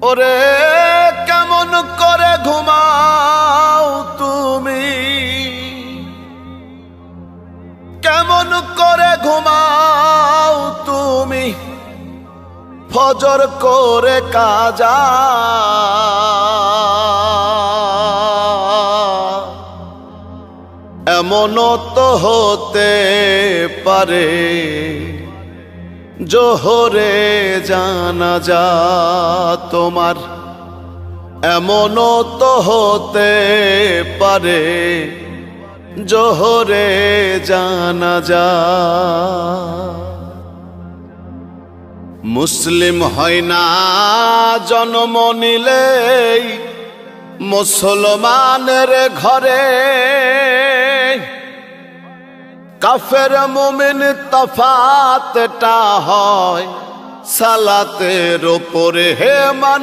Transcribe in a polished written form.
ওরে কেমন করে ঘুমাও তুমি, কেমন করে ঘুমাও তুমি ফজর করে কাজা। এমনও তো হতে পারে জোহরে জানাজা তোমার, এমনও তো হতে পারে জোহরে জানাজা। মুসলিম হয় না জন্ম নিলেই মুসলমানের ঘরে, কাফের মুমিন তফাতটা হয় সালাতের উপরে। হে মান